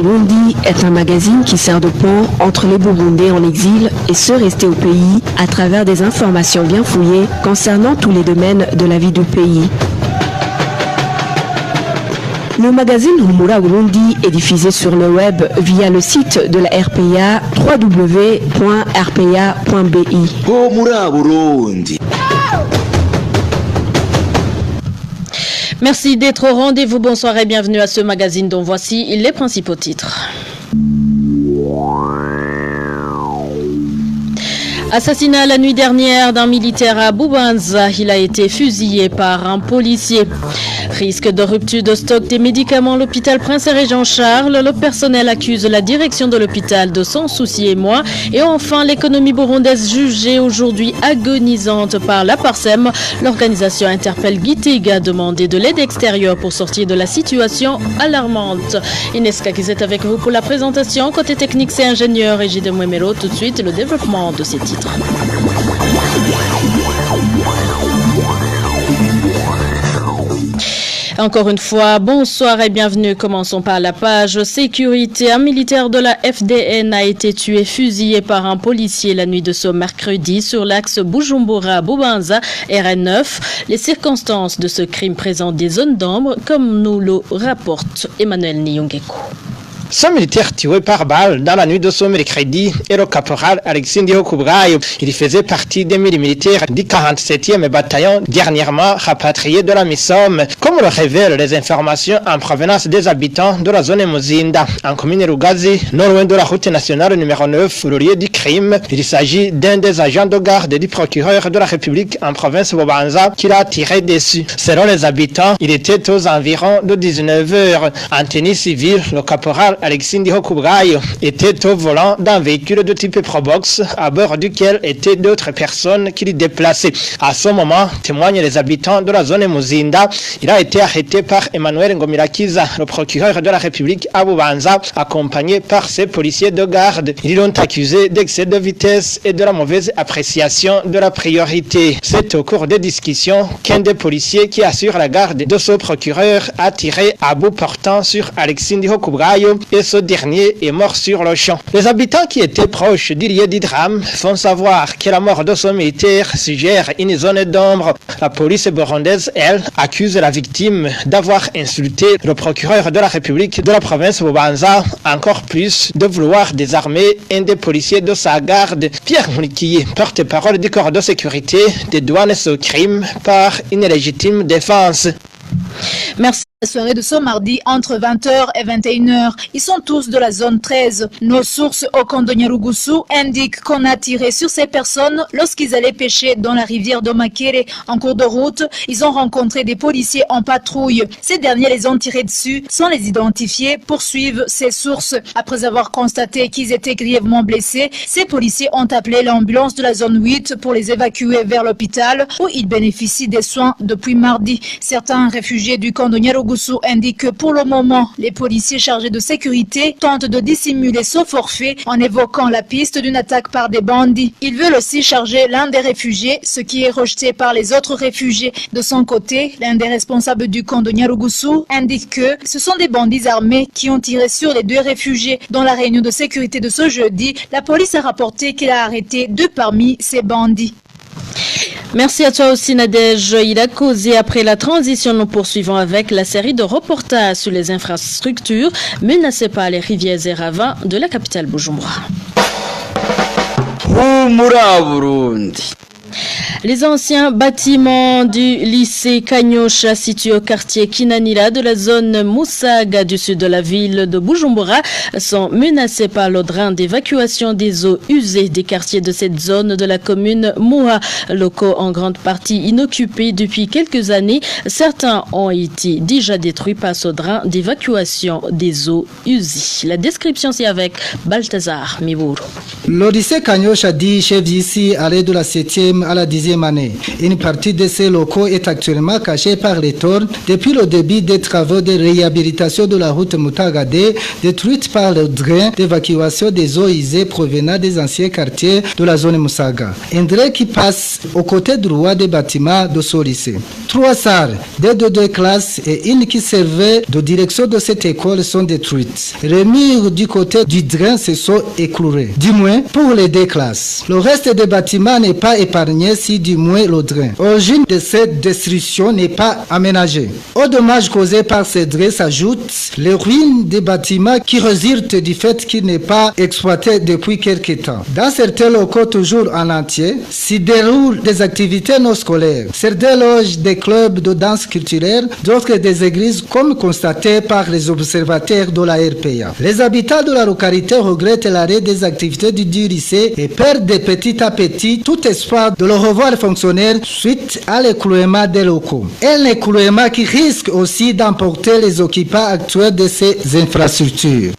Burundi est un magazine qui sert de pont entre les Burundais en exil et ceux restés au pays à travers des informations bien fouillées concernant tous les domaines de la vie du pays. Le magazine Humura Burundi est diffusé sur le web via le site de la RPA www.rpa.bi. Humura Burundi. Merci d'être au rendez-vous. Bonsoir et bienvenue à ce magazine dont voici les principaux titres. Assassinat la nuit dernière d'un militaire à Bubanza. Il a été fusillé par un policier. Risque de rupture de stock des médicaments à l'hôpital Prince-Régent-Charles. Le personnel accuse la direction de l'hôpital de s'en soucier moins. Et enfin, l'économie burundaise jugée aujourd'hui agonisante par la Parsem. L'organisation interpelle Gitega à demander de l'aide extérieure pour sortir de la situation alarmante. Ineska qui est avec vous pour la présentation. Côté technique, c'est ingénieur et J.D. Mouemelo. Tout de suite, le développement de ces titres. Encore une fois, bonsoir et bienvenue. Commençons par la page sécurité. Un militaire de la FDN a été tué, fusillé par un policier la nuit de ce mercredi sur l'axe Bujumbura-Bubanza, RN9. Les circonstances de ce crime présentent des zones d'ombre, comme nous le rapporte Emmanuel Niyongeko. Ce militaire tué par balle dans la nuit de ce mercredi est le caporal Alexis Ndihokubwayo. Il faisait partie des militaires du 47e bataillon dernièrement rapatrié de la Missom. Comme le révèlent les informations en provenance des habitants de la zone Muzinda, en commune Rugazi, non loin de la route nationale numéro 9, le lieu du crime. Il s'agit d'un des agents de garde du procureur de la République en province Bubanza qui l'a tiré dessus. Selon les habitants, il était aux environs de 19h. En tenue civile, le caporal Alexis Ndihokubwayo était au volant d'un véhicule de type Probox à bord duquel étaient d'autres personnes qui l'y déplaçaient. À ce moment, témoignent les habitants de la zone Muzinda, il a été arrêté par Emmanuel Ngomirakiza, le procureur de la République à Bubanza, accompagné par ses policiers de garde. Ils l'ont accusé d'excès de vitesse et de la mauvaise appréciation de la priorité. C'est au cours des discussions qu'un des policiers qui assure la garde de ce procureur a tiré à bout portant sur Alexis Ndihokubwayo et ce dernier est mort sur le champ. Les habitants qui étaient proches du lieu du drame font savoir que la mort de ce militaire suggère une zone d'ombre. La police burundaise, elle, accuse la victime d'avoir insulté le procureur de la République de la province Bubanza, encore plus de vouloir désarmer un des policiers de sa garde. Pierre Moulikiye, porte-parole du corps de sécurité, dédouane ce crime par une légitime défense. Merci. La soirée de ce mardi entre 20h et 21h. Ils sont tous de la zone 13. Nos sources au Kondo Nyarugusu indiquent qu'on a tiré sur ces personnes lorsqu'ils allaient pêcher dans la rivière de Makere. En cours de route, ils ont rencontré des policiers en patrouille. Ces derniers les ont tirés dessus sans les identifier, poursuivent ces sources. Après avoir constaté qu'ils étaient grièvement blessés, ces policiers ont appelé l'ambulance de la zone 8 pour les évacuer vers l'hôpital où ils bénéficient des soins depuis mardi. Certains réfugiés du Kondo Nyarugusu indique que pour le moment, les policiers chargés de sécurité tentent de dissimuler ce forfait en évoquant la piste d'une attaque par des bandits. Ils veulent aussi charger l'un des réfugiés, ce qui est rejeté par les autres réfugiés. De son côté, l'un des responsables du camp de Nyarugusu indique que ce sont des bandits armés qui ont tiré sur les deux réfugiés. Dans la réunion de sécurité de ce jeudi, la police a rapporté qu'elle a arrêté deux parmi ces bandits. Merci à toi aussi Nadège. Il a causé après la transition. Nous poursuivons avec la série de reportages sur les infrastructures menacées par les rivières et ravins de la capitale Bujumbura. Humura Burundi. Les anciens bâtiments du lycée Kanyosha situés au quartier Kinanira de la zone Musaga du sud de la ville de Bujumbura sont menacés par le drain d'évacuation des eaux usées des quartiers de cette zone de la commune Muha, locaux en grande partie inoccupés depuis quelques années. Certains ont été déjà détruits par ce drain d'évacuation des eaux usées. La description c'est avec Balthazar Miburu. Le lycée Kanyosha dit chef d'ici allait de la 7e à la 10e troisième année. Une partie de ces locaux est actuellement cachée par les torrents depuis le début des travaux de réhabilitation de la route Moutagadé, détruite par le drain d'évacuation des eaux usées provenant des anciens quartiers de la zone Moussaga. Un drain qui passe au côté droit des bâtiments de ce lycée. 3 salles, de 2 classes et une qui servait de direction de cette école sont détruites. Les murs du côté du drain se sont écroulés, du moins pour les 2 classes. Le reste des bâtiments n'est pas épargné si du moins le drain. L'origine de cette destruction n'est pas aménagée. Aux dommages causés par ces drains s'ajoutent les ruines des bâtiments qui résultent du fait qu'il n'est pas exploité depuis quelques temps. Dans certains locaux toujours en entier, s'y déroulent des activités non scolaires. Certains logent des clubs de danse culturelle, d'autres des églises comme constaté par les observateurs de la RPA. Les habitants de la localité regrettent l'arrêt des activités du lycée et perdent petit à petit tout espoir de le revoir fonctionnaire suite à l'écroulement des locaux. Un écroulement qui risque aussi d'emporter les occupants actuels de ces infrastructures.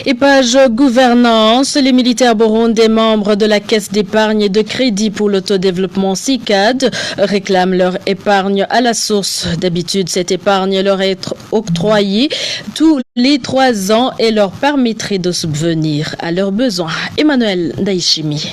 Et page gouvernance, les militaires burundais membres de la Caisse d'épargne et de crédit pour l'autodéveloppement CICAD réclament leur épargne à la source. D'habitude, cette épargne leur est octroyée tous les 3 ans et leur permettrait de subvenir à leurs besoins. Emmanuel Daishimi.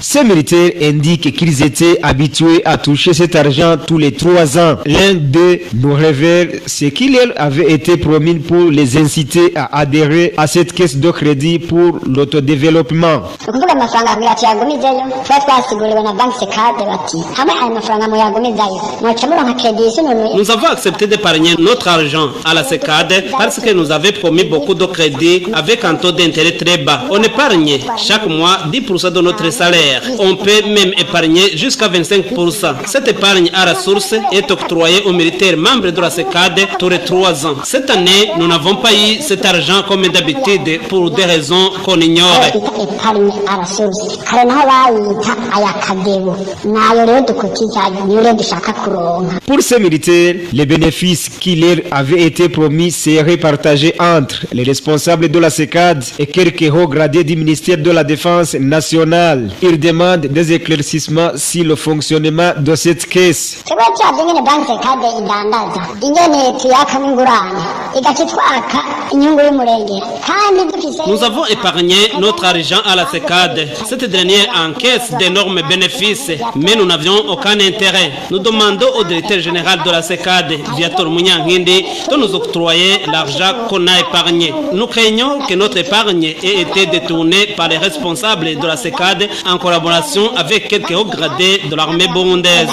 Ces militaires indiquent qu'ils étaient habitués à toucher cet argent tous les 3 ans. L'un d'eux nous révèle ce qu'il leur avait été promis pour les inciter à adhérer à cette caisse de crédit pour l'autodéveloppement. Nous avons accepté d'épargner notre argent à la CECAD parce que nous avait promis beaucoup de crédits avec un taux d'intérêt très bas. On épargne chaque mois 10% de notre salaire. On peut même épargner jusqu'à 25%. Cette épargne à la source est octroyée aux militaires membres de la CECAD tous les 3 ans. Cette année, nous n'avons pas eu cet argent comme d'habitude pour des raisons qu'on ignore. Pour ces militaires, les bénéfices qui leur avaient été promis seraient partagés entre les responsables de la CECAD et quelques hauts gradés du ministère de la Défense nationale. Ils demandent des éclaircissements sur le fonctionnement de cette caisse. Nous avons épargné notre argent à la CECAD. Cette dernière encaisse d'énormes bénéfices, mais nous n'avions aucun intérêt. Nous demandons au directeur général de la CECAD, Viator Munyangindi, de nous octroyer l'argent qu'on a épargné. Nous craignons que notre épargne ait été détournée par les responsables de la CECAD en collaboration avec quelques hauts gradés de l'armée burundaise.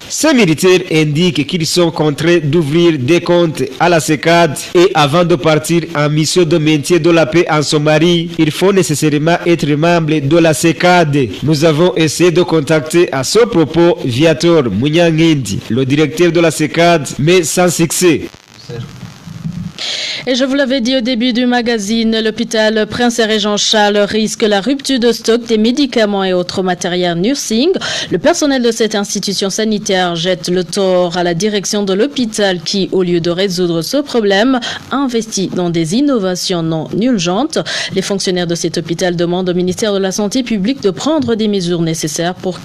Ces militaires indiquent qu'ils sont contraints d'ouvrir des comptes à la CECAD et avant de partir en mission de maintien de la paix en Somalie, il faut nécessairement être membre de la CECAD. Nous avons essayé de contacter à ce propos Viator Munyangindi, le directeur de la CECAD, mais sans succès. Et je vous l'avais dit au début du magazine, l'hôpital Prince Jean-Charles risque la rupture de stock des médicaments et autres matériels nursing. Le personnel de cette institution sanitaire jette le tort à la direction de l'hôpital qui, au lieu de résoudre ce problème, investit dans des innovations non urgentes. Les fonctionnaires de cet hôpital demandent au ministère de la Santé publique de prendre des mesures nécessaires pour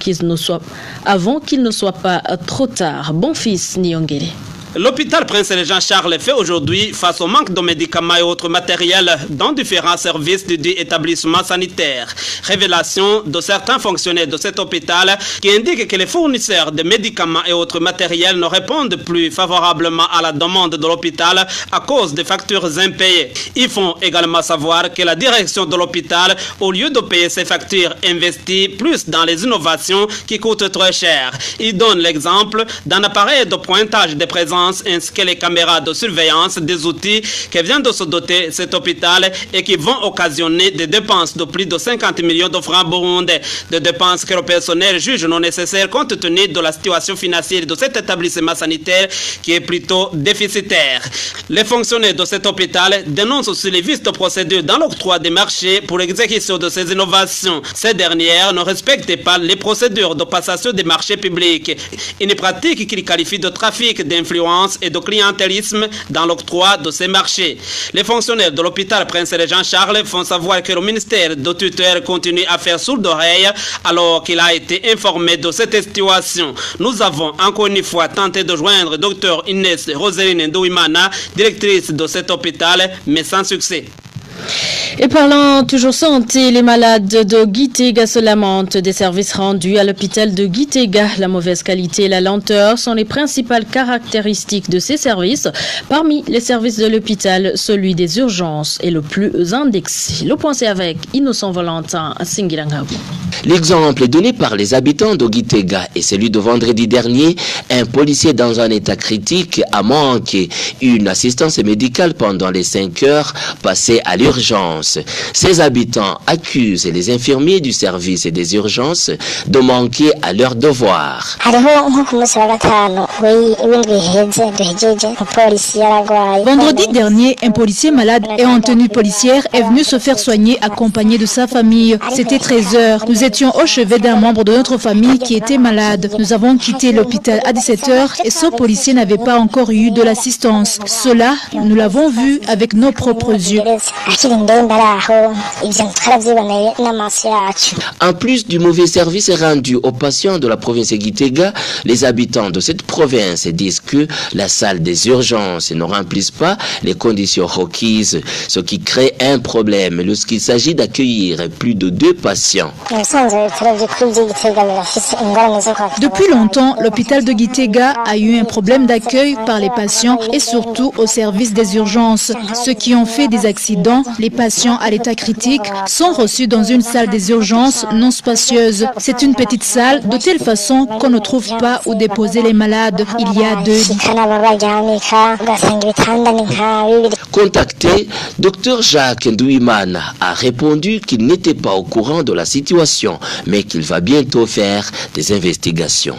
avant qu'il ne soit pas trop tard. Bon fils Nyongere. L'hôpital Prince Jean-Charles fait aujourd'hui face au manque de médicaments et autres matériels dans différents services du établissement sanitaire. Révélation de certains fonctionnaires de cet hôpital qui indiquent que les fournisseurs de médicaments et autres matériels ne répondent plus favorablement à la demande de l'hôpital à cause des factures impayées. Ils font également savoir que la direction de l'hôpital, au lieu de payer ces factures, investit plus dans les innovations qui coûtent très cher. Ils donnent l'exemple d'un appareil de pointage de présence ainsi que les caméras de surveillance, des outils que vient de se doter cet hôpital et qui vont occasionner des dépenses de plus de 50 millions de francs burundais, des dépenses que le personnel juge non nécessaires compte tenu de la situation financière de cet établissement sanitaire qui est plutôt déficitaire. Les fonctionnaires de cet hôpital dénoncent aussi les vices de procédure dans l'octroi des marchés pour l'exécution de ces innovations. Ces dernières ne respectent pas les procédures de passation des marchés publics, une pratique qu'ils qualifient de trafic d'influence concurrence et de clientélisme dans l'octroi de ces marchés. Les fonctionnaires de l'hôpital Prince-Régent-Charles font savoir que le ministère de tutelle continue à faire sourde oreille alors qu'il a été informé de cette situation. Nous avons encore une fois tenté de joindre Dr Inès Roseline Ndouimana, directrice de cet hôpital, mais sans succès. Et parlant toujours santé, les malades de Gitega se lamentent des services rendus à l'hôpital de Gitega. La mauvaise qualité et la lenteur sont les principales caractéristiques de ces services. Parmi les services de l'hôpital, celui des urgences est le plus indexé. Le point c'est avec Innocent Valentin à Singilangabou. L'exemple donné par les habitants de Gitega est celui de vendredi dernier. Un policier dans un état critique a manqué une assistance médicale pendant les 5 heures passées à l'urgence. Ces habitants accusent les infirmiers du service et des urgences de manquer à leur devoir. Vendredi dernier, un policier malade et en tenue policière est venu se faire soigner accompagné de sa famille. C'était 13 heures. Nous étions au chevet d'un membre de notre famille qui était malade. Nous avons quitté l'hôpital à 17 heures et ce policier n'avait pas encore eu de l'assistance. Cela, nous l'avons vu avec nos propres yeux. En plus du mauvais service rendu aux patients de la province de Gitega, les habitants de cette province disent que la salle des urgences ne remplisse pas les conditions requises, ce qui crée un problème lorsqu'il s'agit d'accueillir plus de 2 patients. Depuis longtemps, l'hôpital de Gitega a eu un problème d'accueil par les patients et surtout au service des urgences. Ceux qui ont fait des accidents, les patients à l'état critique, sont reçus dans une salle des urgences non spacieuse. C'est une petite salle de telle façon qu'on ne trouve pas où déposer les malades. Il y a 2 lits. Contacté, Dr Jacques Ndouimana a répondu qu'il n'était pas au courant de la situation, mais qu'il va bientôt faire des investigations.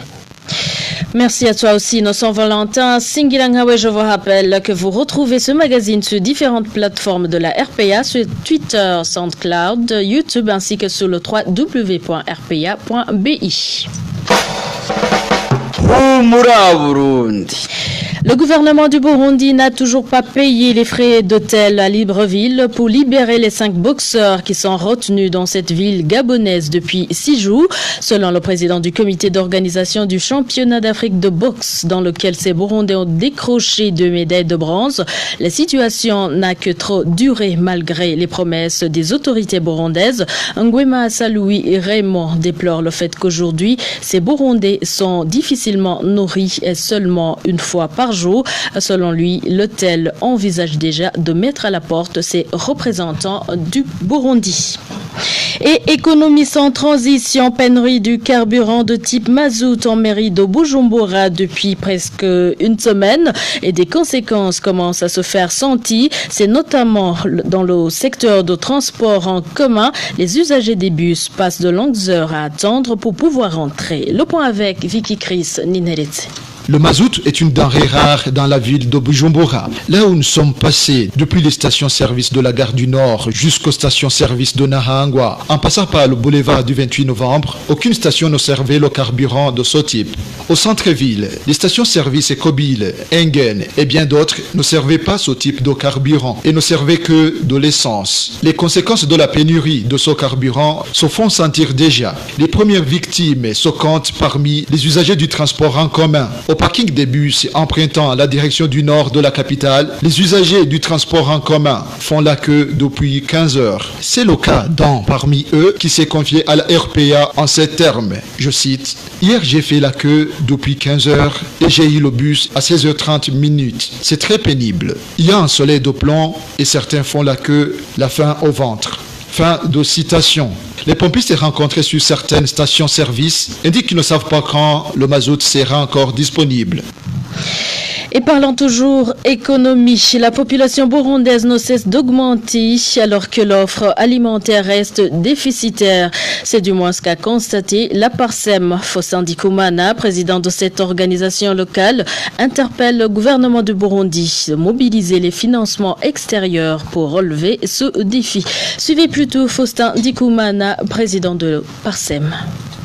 Merci à toi aussi, Innocent Valentin. Singilanghawe, je vous rappelle que vous retrouvez ce magazine sur différentes plateformes de la RPA, sur Twitter, SoundCloud, YouTube ainsi que sur le www.rpa.bi. Le gouvernement du Burundi n'a toujours pas payé les frais d'hôtel à Libreville pour libérer les 5 boxeurs qui sont retenus dans cette ville gabonaise depuis 6 jours. Selon le président du comité d'organisation du championnat d'Afrique de boxe, dans lequel ces Burundais ont décroché 2 médailles de bronze, la situation n'a que trop duré malgré les promesses des autorités burundaises. Nguema Saloui et Raymond déplorent le fait qu'aujourd'hui, ces Burundais sont difficilement nourris et seulement une fois par jour. Selon lui, l'hôtel envisage déjà de mettre à la porte ses représentants du Burundi. Et économie sans transition, pénurie du carburant de type mazout en mairie de Bujumbura depuis presque une semaine et des conséquences commencent à se faire sentir. C'est notamment dans le secteur de transport en commun. Les usagers des bus passent de longues heures à attendre pour pouvoir entrer. Le point avec Vicky Chris Nineretse. Le mazout est une denrée rare dans la ville de Bujumbura. Là où nous sommes passés depuis les stations-service de la gare du Nord jusqu'aux stations-service de Nahangwa, en passant par le boulevard du 28 novembre, aucune station ne servait le carburant de ce type. Au centre-ville, les stations-service Kobil, Engen et bien d'autres ne servaient pas ce type de carburant et ne servaient que de l'essence. Les conséquences de la pénurie de ce carburant se font sentir déjà. Les premières victimes se comptent parmi les usagers du transport en commun. Au parking des bus empruntant la direction du nord de la capitale, les usagers du transport en commun font la queue depuis 15 heures. C'est le cas d'un parmi eux qui s'est confié à la RPA en ces termes. Je cite, « Hier j'ai fait la queue depuis 15 heures et j'ai eu le bus à 16h30 minutes. C'est très pénible. Il y a un soleil de plomb et certains font la queue, la faim au ventre. » Fin de citation. Les pompistes rencontrés sur certaines stations-service indiquent qu'ils ne savent pas quand le mazout sera encore disponible. Et parlant toujours économie, la population burundaise ne cesse d'augmenter alors que l'offre alimentaire reste déficitaire. C'est du moins ce qu'a constaté la Parsem. Faustin Ndikumana, président de cette organisation locale, interpelle le gouvernement du Burundi de mobiliser les financements extérieurs pour relever ce défi. Suivez plutôt Faustin Ndikumana, président de Parsem.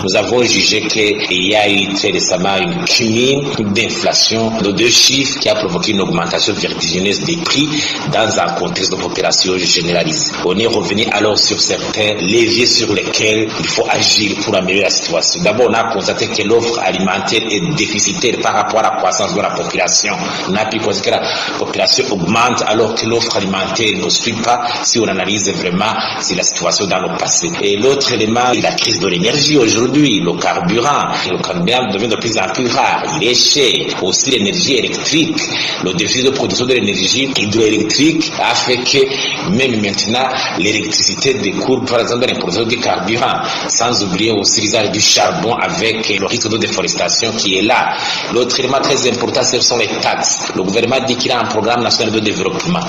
Nous avons jugé qu'il y a eu très récemment une cumule d'inflation de 2 chiffres qui a provoqué une augmentation vertigineuse des prix dans un contexte de population généralisée. On est revenu alors sur certains leviers sur lesquels il faut agir pour améliorer la situation. D'abord, on a constaté que l'offre alimentaire est déficitaire par rapport à la croissance de la population. On a pu constater que la population augmente alors que l'offre alimentaire ne suit pas si on analyse vraiment si la situation dans le passé. Et l'autre élément est la crise de l'énergie aujourd'hui, le carburant. Le carburant devient de plus en plus rare, il est cher. Aussi l'énergie électrique, le déficit de production de l'énergie hydroélectrique a fait que même maintenant l'électricité découle par exemple de l'importation du carburant, sans oublier aussi l'usage du charbon avec le risque de déforestation qui est là. L'autre élément très important, ce sont les taxes. Le gouvernement dit qu'il a un programme national de développement,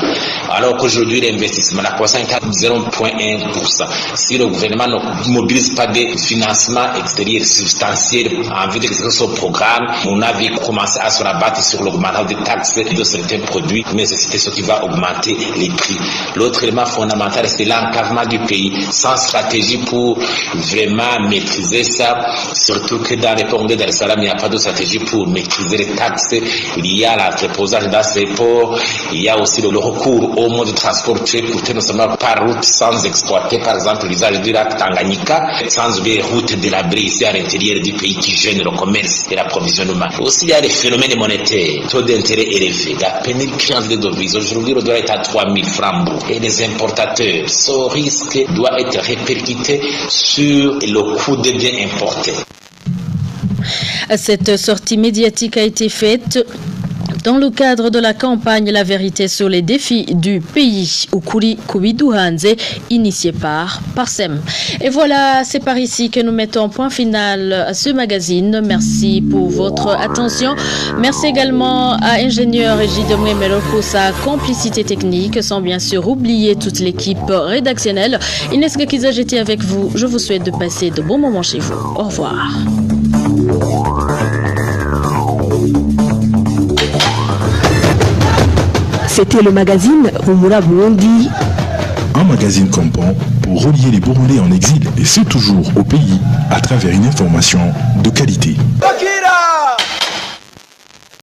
alors qu'aujourd'hui l'investissement, la croissance est à 0,1%. Si le gouvernement ne mobilise pas des financements extérieurs substantiels en vue d'exécuter ce programme, on a vu commencer à se rabattre sur l'augmentation des taxes de certains produits, mais c'est ce qui va augmenter les prix. L'autre élément fondamental, c'est l'encadrement du pays, sans stratégie pour vraiment maîtriser ça, surtout que dans les ports de Dar es Salaam, il n'y a pas de stratégie pour maîtriser les taxes. Il y a l'entreposage dans ces ports, il y a aussi le recours au mode de transport très coûteux, notamment par route sans exploiter, par exemple, l'usage du lac Tanganyika, sans oublier les routes délabrées ici à l'intérieur du pays qui gênent le commerce et l'approvisionnement. Aussi, il y a les phénomènes monétaires, taux d'intérêt élevé, la pénétration des devises. Aujourd'hui, le dollar est à 3000 francs et les importateurs. Ce risque doit être répercuté sur le coût des biens importés. Cette sortie médiatique a été faite dans le cadre de la campagne La vérité sur les défis du pays, Ukuri Kubiduhanze, initiée par Parsem. Et voilà, c'est par ici que nous mettons point final à ce magazine. Merci pour votre attention. Merci également à ingénieur Egide Mwemelo pour sa complicité technique, sans bien sûr oublier toute l'équipe rédactionnelle. Inès Gakiza, j'étais avec vous. Je vous souhaite de passer de bons moments chez vous. Au revoir. C'était le magazine Rumura Burundi. Un magazine comprend pour relier les Burundais en exil et ceux toujours au pays à travers une information de qualité.